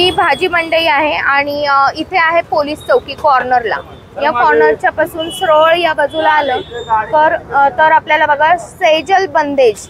ही भाजी मंडई आहे आणि इथे आहे पोलीस चौकी कॉर्नरला। या कॉर्नरच्या पासून सरळ या बाजूला आलं तर आपल्याला बघा सेजल बंदेज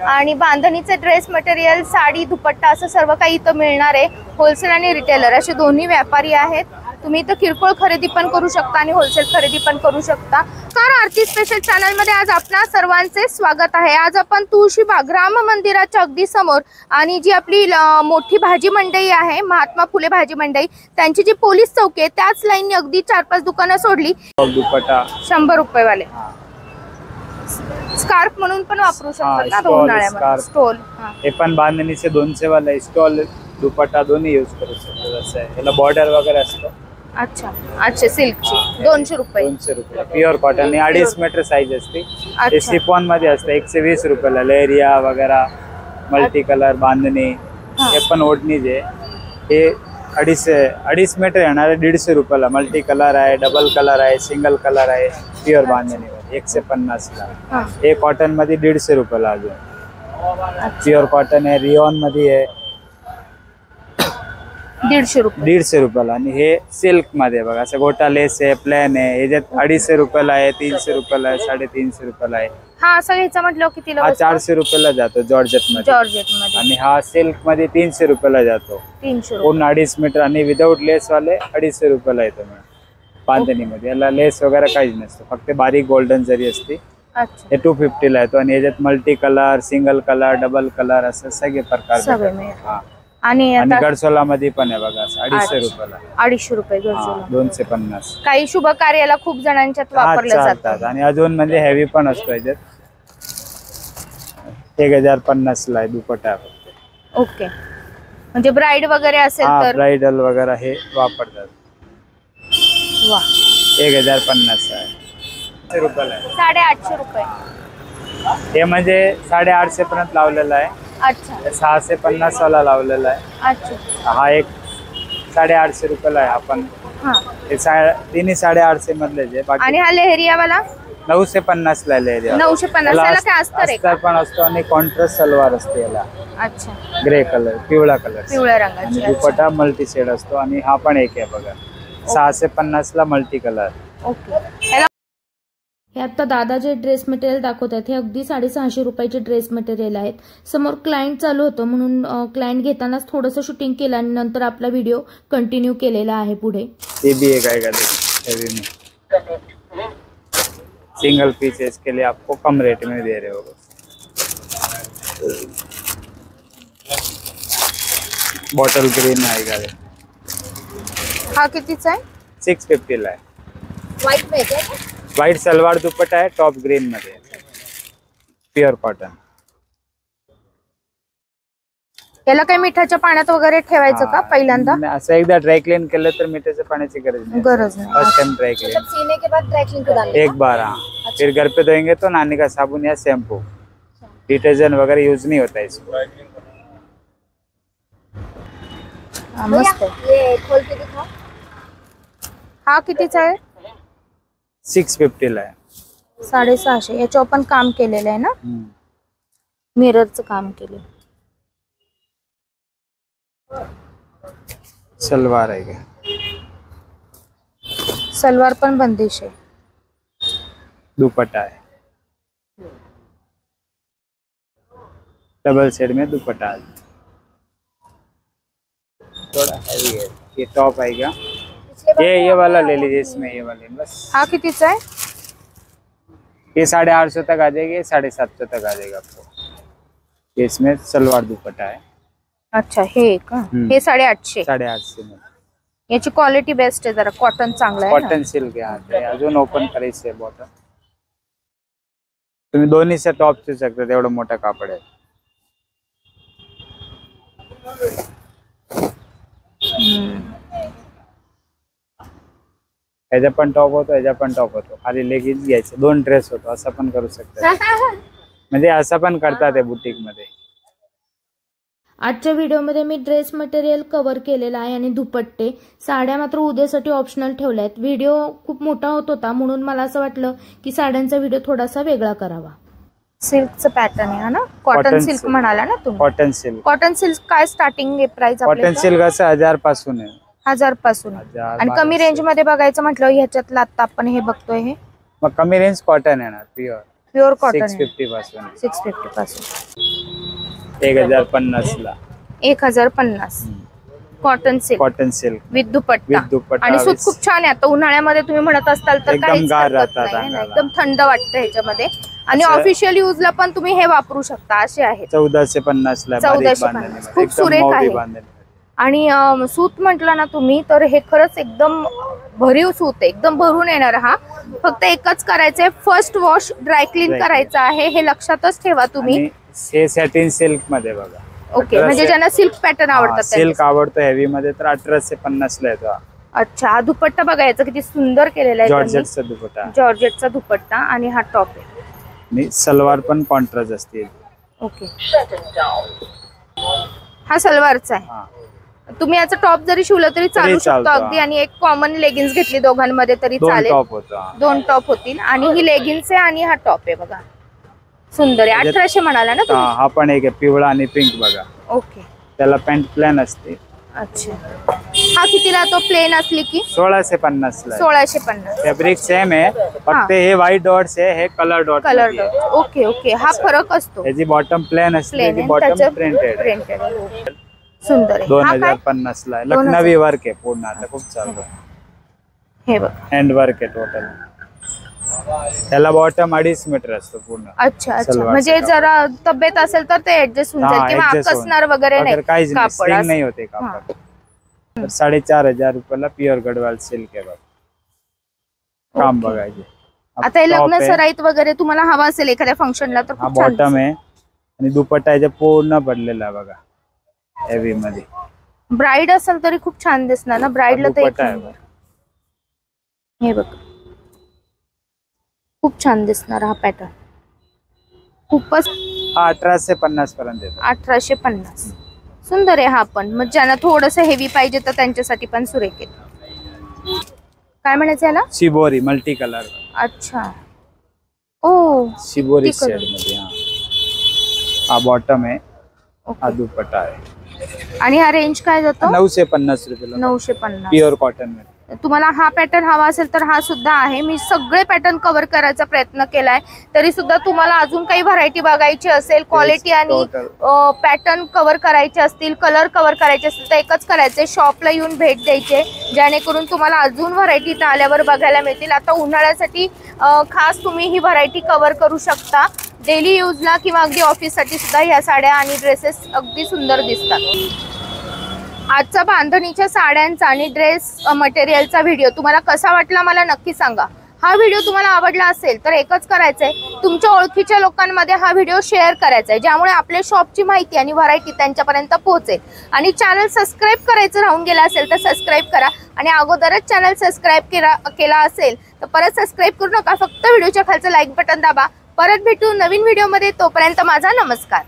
आणि बांधणीचे ड्रेस मटेरियल, साडी, दुपट्टा असं सर्व काही इथं मिळणार आहे। होलसेल आणि रिटेलर असे दोन्ही व्यापारी आहेत। तुम्ही इथं किरकोळ खरेदी पण करू शकता आणि होलसेल खरेदी पण करू शकता। तर आरती स्पेशल चॅनल मध्ये आज आपणा सर्वांचे स्वागत आहे। आज आपण तुळशीबाग राम मंदिराच्या अगदी समोर आणि जी आपली मोठी भाजी मंडई आहे महात्मा फुले भाजी मंडई, त्यांची जी पोलीस चौकी आहे त्याच लाईनने अगदी 4-5 दुकानं सोडली। दुपट्टा 100 रुपये वाले स्कार्फ म्हणून पण वापरू शकतात ना उन्हाळ्यामध्ये। स्टॉल हे पण बांधणीचे 200 वाला स्टॉल दुपट्टा दोन्ही यूज करू शकतो। जसं आहे याला बॉर्डर वगैरे असतो। अच्छा अच्छा, सिल्कची 200 रुपये। 200 रुपये प्युअर कॉटन, 2.5 मीटर साइज असते। हे सिफॉन मध्ये असते 120 रुपयाला। लेरिया वगैरे मल्टी कलर बांधणी, हे पण ओढणीचे हे 2.5 मीटर येणार 150 रुपयाला। मल्टी कलर आहे, डबल कलर आहे, सिंगल कलर आहे, प्युअर बांधणी 150 ला। हे कॉटन मध्ये 150 रुपयाला। अजून प्युअर कॉटन आहे, रिओन मध्ये आहे 150 रुपयाला। आणि हे सिल्क मध्ये बघा असं गोटा लेस आहे, प्लेन आहे, ह्याच्यात 250 रुपयाला आहे, 300 रुपयाला आहे, 350 रुपयाला आहे। हा असं घ्यायचं म्हटलं कितीला? हा 400 रुपयाला जातो जॉर्जेट मध्ये। आणि हा सिल्क मध्ये 300 रुपयाला जातो। 300 पूर्ण 2.5 मीटर आणि विदाउट लेस वाले 250 रुपयाला येतो बांधणी मध्ये। याला लेस वगैरे काहीच नसतं, फक्त बारीक गोल्डन जरी असते। हे 250 ला येतो। आणि याच्यात multi colour, single colour, double colour असं सगळे प्रकार। आणि गडसोला मध्ये पण आहे बघा 250 रुपयाला। 250 रुपये गडसोला, 250। काही शुभ कार्याला खूप जणांच्यात वापरले जातात। आणि अजून म्हणजे हेवी पण असतो याच्यात। 1050 ला आहे दुपट्टा। ओके, म्हणजे ब्राइड वगैरे असेल तर ब्राइडल वगैरे हे वापरतात। वा, 1050 आहे रुपयाला। 850 रुपये हे म्हणजे 850 पर्यंत लावलेला आहे। अच्छा, 650 वाला लावलेला आहे। अच्छा, हा एक 850 रुपयाला आहे। आपण हे तिन्ही 850 मधले जे बाकी। आणि हा लेहरिया वाला 950 ला लेहरिया। 950 ला काय अस्तर पण असतो आणि कॉन्ट्रास्ट सलवार असते याला। अच्छा, ग्रे कलर, पिवळा कलर, पिवळ्या रंगाची। दुपट्टा मल्टी शेड असतो। आणि हा पण एक आहे बघा 650 ला मल्टी कलर। ओके, हे आता दादा जे ड्रेस मटेरियल दाखवत आहेत हे अगदी 650 रुपयाचे ड्रेस मटेरियल आहेत। समोर क्लायंट चालू होतं म्हणून क्लायंट घेतानाच थोडंसं शूटिंग केलं आणि नंतर आपला व्हिडिओ कंटिन्यू केलेला आहे पुढे। ये भी एक आएगा हेवी में, सिंगल पीस है, इसके लिए आपको कम रेट में दे रहे हो। बॉटल ग्रीन आएगा। हा कितीचा आहे? 650 ला आहे। व्हाईट में क्या? व्हाईट सलवार दुपट्टा आहे, टॉप ग्रीन मध्ये, प्युअर कॉटन। याला काही मिठाच्या पाण्यात वगैरे ठेवायचं का पहिल्यांदा? असं एकदा ड्राय क्लीन केलं तर मिठाच्या पाण्याची गरज नहीं। गरज नहीं। फर्स्ट टाइम ड्राई क्लीन, सीने के बाद ड्राई क्लीन डालना एक बार। हाँ, फिर घर पे धोएंगे तो नानी का साबुन या शैम्पू, डिटर्जेंट वगैरह यूज नहीं होता इसको। मस्त आहे। ये खोल के दिखा। हा कितीचा आहे? 650 ला आहे। 650। याच्यावर पण काम केलेलं आहे ना, मिररचं काम केलं। सलवार आहे का? सलवार पण बंदिश आहे। दुपट्टा है, डबल शेड में दुपट्टा है, थोड़ा हैवी है। ये टॉप आएगा, ये वाला ले लीजिए, इसमें ये वाले बस। हा कितीचा आहे? ये 850 तक आ जाएगी, 750 तक आ जाएगा आपको। इसमें सलवार दुपट्टा है। अच्छा, हे का? हे 850 में। याची क्वालिटी बेस्ट आहे, जरा कॉटन चांगला आहे। कॉटन सिल्क आहे। अजून ओपन करायचं आहे बॉटम। तुम्ही दोन्ही से टॉप शिवू शकता, तेवढं मोठं कापड आहे। याचा पण टॉप होतो, याचा पण टॉप होतो। खाली लेगिन्स घ्यायचे, 2 ड्रेस होतो, असं पण करू शकता। म्हणजे असं पण करतात बुटीक मध्ये। आजच्या व्हिडिओमध्ये मी ड्रेस मटेरियल कव्हर केलेला आहे आणि दुपट्टे, साड्या मात्र उद्यासाठी ऑप्शनल ठेवल्या आहेत। व्हिडिओ खूप मोठा होत होता म्हणून मला असं वाटलं की साड्यांचा व्हिडिओ थोडासा वेगळा करावा। सिल्कचं पॅटर्न आहे ना, कॉटन Cotton सिल्क silk. म्हणाला ना तुम्ही. Cotton silk. कॉटन सिल्क काय स्टार्टिंग आहे प्राइस कॉटन सिल्क असं 1000 पासून आहे. 1000 पासून. 1000, आणि कमी 1200. रेंज मध्ये बघायचं म्हटलं ह्याच्यातलं आता आपण हे बघतोय हे मग कमी रेंज कॉटन येणार प्युअर कॉटन 650 पासून. 650 पासून 1050 ला 1050 cotton silk cotton silk with dupatta. With dupatta. आणि सूत खूप छान आहे. आता उन्हाळ्यामध्ये तुम्ही म्हणत असताल तर एकदम काहीच गार हरकत राहतात नाही, अंगाला. एकदम थंड वाटतं ह्याच्यामध्ये. आणि असं- ऑफिशियल यूजला पण तुम्ही हे वापरू शकता असे आहेत. 1450 ला 1450. खूप सुरेख आहे. आणि सूत म्हटलं ना तुम्ही तर हे खरंच एकदम भरीव सूत आहे, एकदम भरून येणार. हा फक्त एकच करायचंय, फर्स्ट वॉश ड्राय क्लीन करायचं आहे, हे लक्षातच ठेवा तुम्ही. हे सॅटिन सिल्क मध्ये बघा. ओके, म्हणजे ज्यांना सिल्क पॅटर्न आवडतात सिल्क आवडतो हेवी मध्ये तर 1850 ला येतो. अच्छा, हा दुपट्टा बघायचा किती सुंदर केलेला आहे जॉर्जेटचा दुपट्टा. जॉर्जेटचा दुपट्टा. आणि हा टॉप आहे. आणि सलवार पण कॉन्ट्रास्ट असते. ओके, हा सलवारचा आहे. हा. तुम्ही याचा टॉप जरी शिवलं तरी चालू शकतो चालतो, अगदी. आणि एक कॉमन लेगिन्स घेतली दोघांमध्ये तरी 2 चालेल. टॉप होता. 2 टॉप होतील. आणि ही लेगिन्स आहे आणि हा टॉप आहे बघा, सुंदर आहे. 1800 म्हणाला ना तुम्ही. हा पण एक आहे पिवळा आणि पिंक बघा. ओके, त्याला पॅन्ट प्लॅन असते. अच्छा. हा कितीला तो प्लेन असली की 1650 ला. 1650. फॅब्रिक सेम आहे, फक्त हे व्हाईट डॉट्स आहे, हे colour dot. Colour dot. Okay okay, हा फरक असतो. त्याची बॉटम प्लेन असते, प्लेन त्याची बॉटम प्रिंटेड. प्रिंटेड सुंदर आहे. हा काय? 2050 ला. लखनवी वर्क आहे पूर्ण, आता खूप चालू. हे बघ, हँड वर्क आहे टोटल. त्याला बॉटम 2.5 मीटर असतो पूर्ण. अच्छा अच्छा. सलवारचं म्हणजे कापड. जरा तब्येत असेल तर ते ऍडजस्ट होऊन जाईल किंवा adjust होऊन. आकसणार वगैरे नाही. काहीच नाही, कापड स्टिंग असं. नाही होते कापड. तर 4500 रुपयाला प्युअर गडवाल सिल्क आहे बघ. काम बघायचे. आता हे लग्न सराईत वगैरे तुम्हाला हवा असेल एखाद्या फंक्शनला तर हा खूप छान बॉटम आहे आणि दुपट्टा याच्या पूर्ण पडलेला आहे बघा, हेवी मध्ये. ब्राईड असेल तरी खूप छान दिसणार ना ब्राईडला तर. दुपट्टा आहे बघ. हे बघ, खूप छान दिसणार हा पॅटर्न. खूपच. हा 1850 पर्यंत येतो. 1850. सुंदर आहे हा पण. मग ज्यांना थोडस हेवी पाहिजे तर त्यांच्यासाठी पण सुरेख आहे. काय म्हणायचं याला? Shibori multi colour. अच्छा, ओ शिबोरी ती color. शेड मध्ये. हा बॉटम आहे, हा दुपट्टा आहे. आणि हा रेंज काय जातो? 950 रुपयाला. 950. प्युअर कॉटन मध्ये. तुम्हाला हा पॅटर्न हवा असेल तर हा सुद्धा आहे. मी सगळे पॅटर्न कव्हर करायचा प्रयत्न केलाय, तरी सुद्धा तुम्हाला अजून काही व्हरायटी बघायची असेल, क्वालिटी आणि पॅटर्न कव्हर करायचे असतील, कलर कव्हर करायचे असतील तर एकच करायचंय, शॉपला येऊन भेट द्यायचे, जेणेकरून तुम्हाला अजून व्हरायटी इथं आल्यावर बघायला मिळतील. आता उन्हाळ्यासाठी खास तुम्ही ही व्हरायटी कव्हर करू शकता. डेली यूजला किंवा अगदी ऑफिससाठी सुद्धा ह्या साड्या आणि ड्रेसेस अगदी सुंदर दिसतात. आजचा बांधणीच्या साड्यांचा आणि ड्रेस मटेरियलचा व्हिडिओ तुम्हाला कसा वाटला मला नक्की सांगा. हा व्हिडिओ तुम्हाला आवडला असेल तर एकच करायचंय, तुमच्या ओळखीच्या लोकांमध्ये हा व्हिडिओ शेअर करायचा आहे, ज्यामुळे आपल्या शॉपची माहिती आणि व्हरायटी त्यांच्यापर्यंत पोहोचेल. आणि चॅनल सबस्क्राईब करायचं राहून गेलं असेल तर सबस्क्राईब करा. आणि अगोदरच चॅनल सबस्क्राईब केला असेल तर परत सबस्क्राईब करू नका, फक्त व्हिडिओच्या खालचं लाईक बटन दाबा. परत भेटू नवीन व्हिडिओमध्ये, तोपर्यंत माझा नमस्कार.